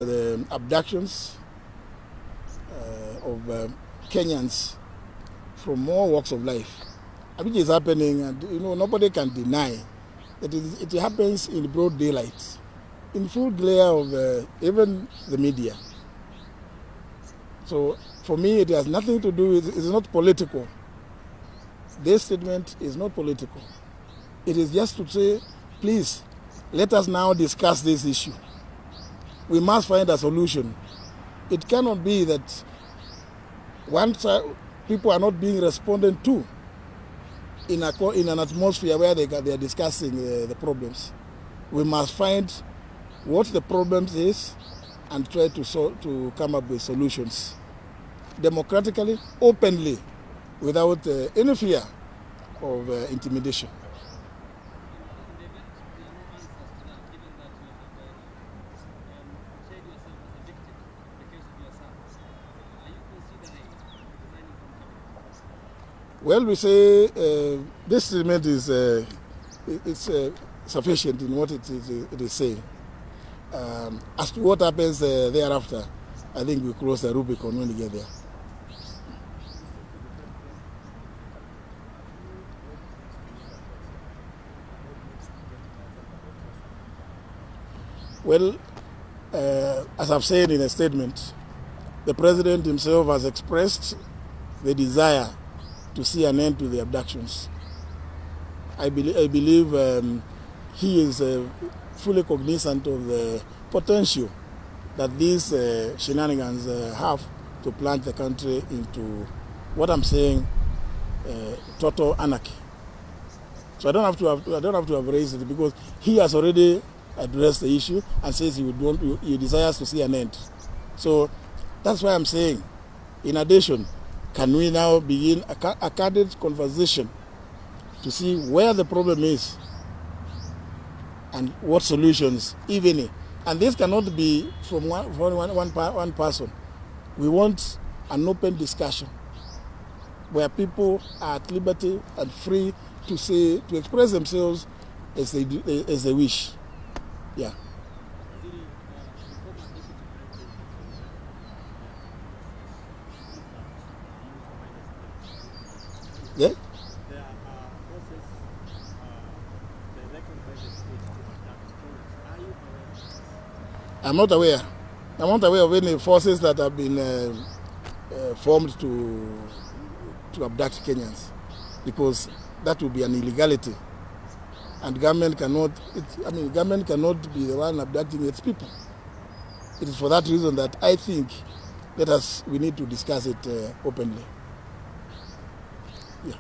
The abductions of Kenyans from all walks of life, which is happening, and nobody can deny that it happens in broad daylight, in full glare of even the media. So for me, it has nothing to do with, it's not political. This statement is not political. It is just to say, please, let us now discuss this issue. We must find a solution. It cannot be that once people are not being responded to in an atmosphere where they are discussing the problems. We must find what the problem is and try to come up with solutions democratically, openly, without any fear of intimidation. Well, we say this statement is sufficient in what it is saying. As to what happens thereafter, I think we cross the Rubicon when we get there. Well, as I've said in a statement, the president himself has expressed the desire to see an end to the abductions. I believe he is fully cognizant of the potential that these shenanigans have to plunge the country into what I'm saying, total anarchy. So I don't have to have raised it because he has already addressed the issue and says he desires to see an end. So that's why I'm saying, in addition, can we now begin a candid conversation to see where the problem is and what solutions, if any. And this cannot be from one person. We want an open discussion where people are at liberty and free to express themselves as they wish. Yeah. Yeah? There are forces directed by the state to abduct tourists. Are you aware of this? I'm not aware. I'm not aware of any forces that have been formed to abduct Kenyans, because that would be an illegality, and government cannot be the one abducting its people. It is for that reason that I think we need to discuss it openly. Yeah.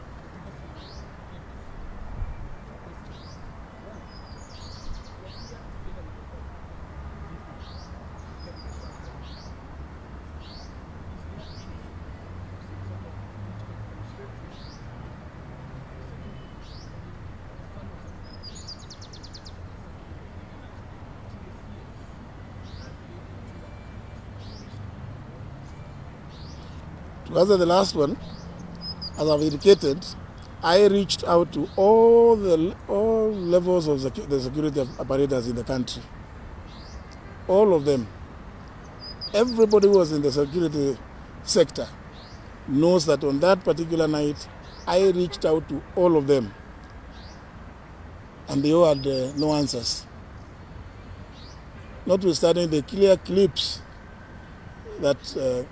To answer the last one, as I've indicated, I reached out to all levels of the security apparatus in the country. All of them. Everybody who was in the security sector knows that on that particular night, I reached out to all of them, and they all had no answers. Notwithstanding the clear clips that,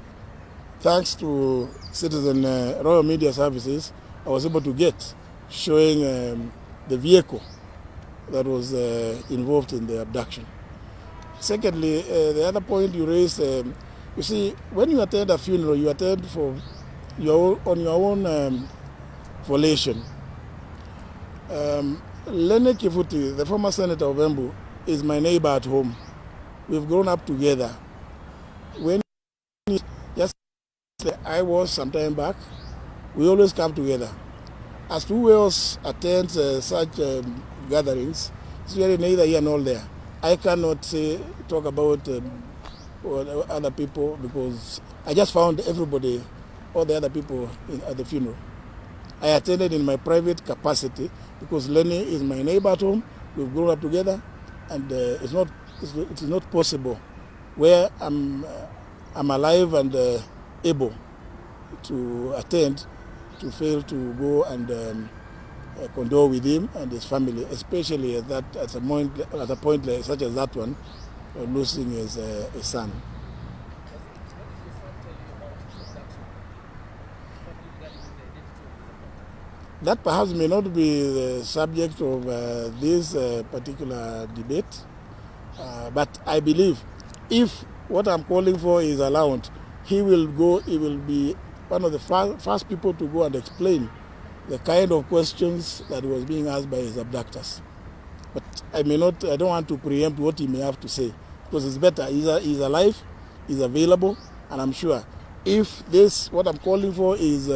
thanks to Citizen Royal Media Services, I was able to get, showing the vehicle that was involved in the abduction. Secondly, the other point you raised, you see, when you attend a funeral, you attend on your own volition. Lene Kivuti, the former senator of Embu, is my neighbor at home. We've grown up together. When I was some time back, we always come together. As to who else attends such gatherings, it's really neither here nor there. I cannot talk about other people, because I just found everybody, all the other people at the funeral. I attended in my private capacity because Lenny is my neighbor at home. We've grown up together, and it is not possible where I'm alive and able to attend, to fail to go and condole with him and his family, especially at a point like, such as that one, losing his son. That perhaps may not be the subject of this particular debate, but I believe if what I'm calling for is allowed, he will be one of the first people to go and explain the kind of questions that was being asked by his abductors. But I don't want to preempt what he may have to say, because it's better. He's alive, he's available, and I'm sure if what I'm calling for is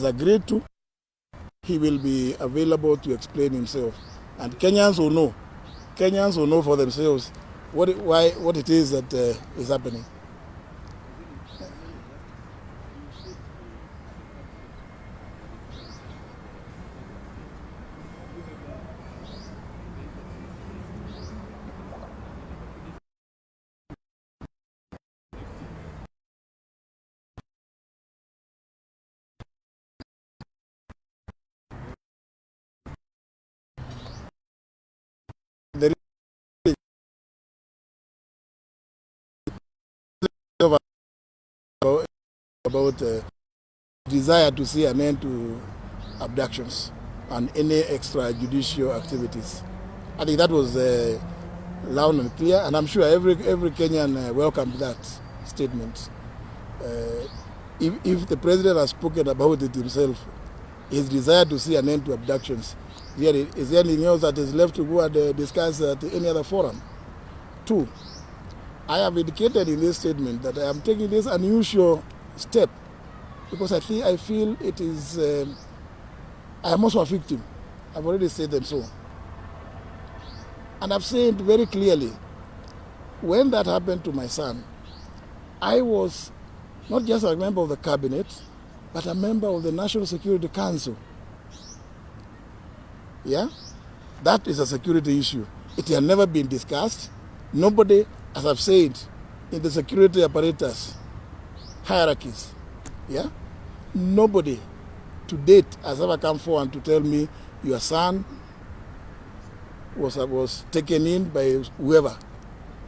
agreed to, he will be available to explain himself. And Kenyans will know for themselves what it is that is happening. There is about desire to see an end to abductions and any extrajudicial activities. I think that was loud and clear, and I'm sure every Kenyan welcomed that statement. If the president has spoken about it himself, his desire to see an end to abductions, is there anything else that is left to go and discuss at any other forum? Two, I have indicated in this statement that I am taking this unusual step because I feel it is, I am also a victim. I've already said them so. And I've said very clearly, when that happened to my son, I was not just a member of the cabinet, but a member of the National Security Council. Yeah? That is a security issue. It had never been discussed. Nobody, as I've said, in the security apparatus hierarchies, yeah? Nobody to date has ever come forward to tell me your son was taken in by whoever.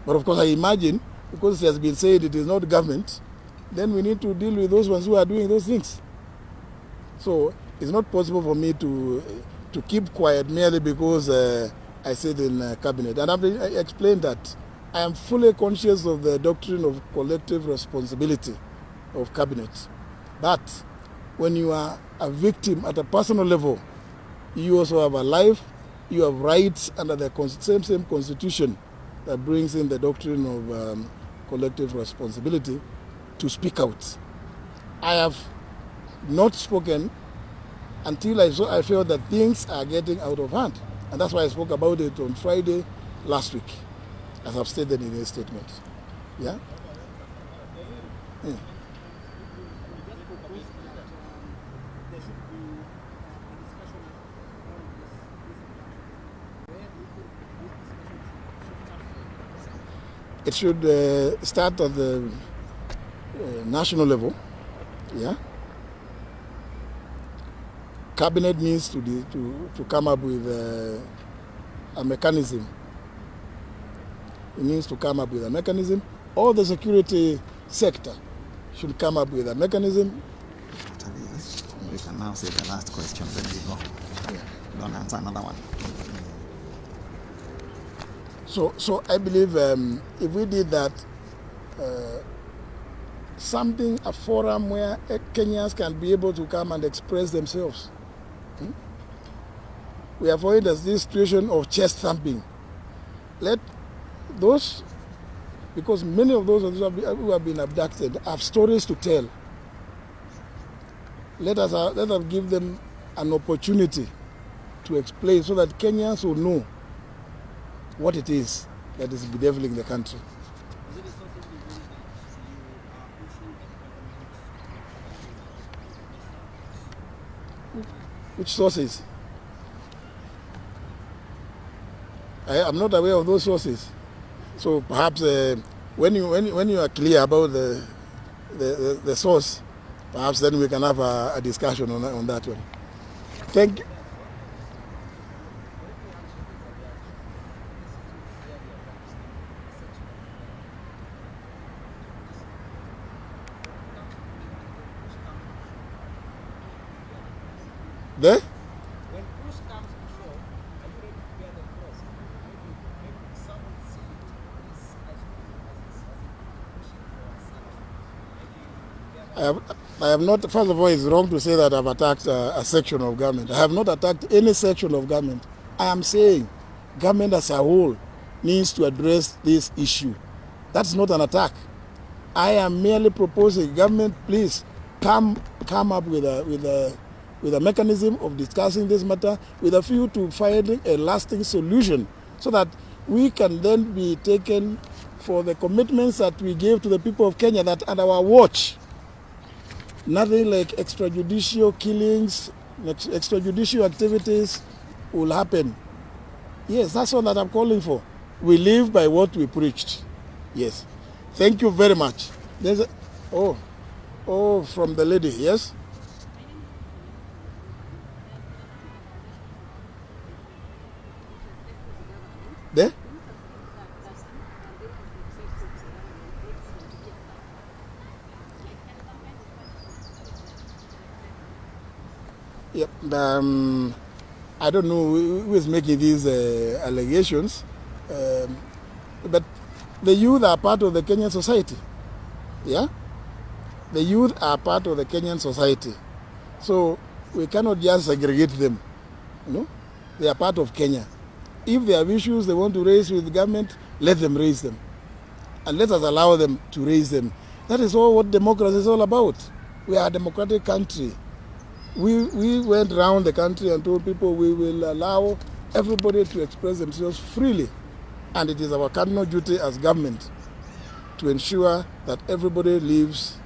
But of course I imagine, because it has been said it is not government, then we need to deal with those ones who are doing those things. So it's not possible for me to keep quiet merely because I sit in cabinet. And I've explained that I am fully conscious of the doctrine of collective responsibility of cabinet. But when you are a victim at a personal level, you also have a life, you have rights under the same constitution that brings in the doctrine of collective responsibility to speak out. I have not spoken until I felt that things are getting out of hand. And that's why I spoke about it on Friday last week, as I've stated in a statement. Yeah? Yeah. It should start at the national level. Yeah. Cabinet needs to come up with a mechanism. It needs to come up with a mechanism. All the security sector should come up with a mechanism. We can now say the last question, then we go. Yeah. Don't answer another one. So I believe if we did that, a forum where Kenyans can be able to come and express themselves. We avoid this situation of chest thumping. Let those, because many of those who have been abducted have stories to tell. Let us give them an opportunity to explain so that Kenyans will know what it is that is bedeviling the country. Which sources? I am not aware of those sources. So perhaps when you are clear about the source, perhaps then we can have a discussion on that one. Thank you. There? When push comes to shove, are you ready to bear the cross? Maybe someone see it as pushing for a sanction. I have not, first of all, it's wrong to say that I've attacked a section of government. I have not attacked any section of government. I am saying government as a whole needs to address this issue. That's not an attack. I am merely proposing government, please come up with a mechanism of discussing this matter with a view to finding a lasting solution so that we can then be taken for the commitments that we gave to the people of Kenya that at our watch, nothing like extrajudicial killings, extrajudicial activities will happen. Yes, that's all that I'm calling for. We live by what we preached. Yes. Thank you very much. There's from the lady, yes? There? Yep. I don't know who is making these allegations, but the youth are part of the Kenyan society. Yeah? The youth are part of the Kenyan society. So we cannot just segregate them. You know? They are part of Kenya. If they have issues they want to raise with the government, let them raise them. And let us allow them to raise them. That is all what democracy is all about. We are a democratic country. We went around the country and told people we will allow everybody to express themselves freely. And it is our cardinal duty as government to ensure that everybody lives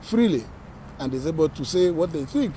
freely and is able to say what they think.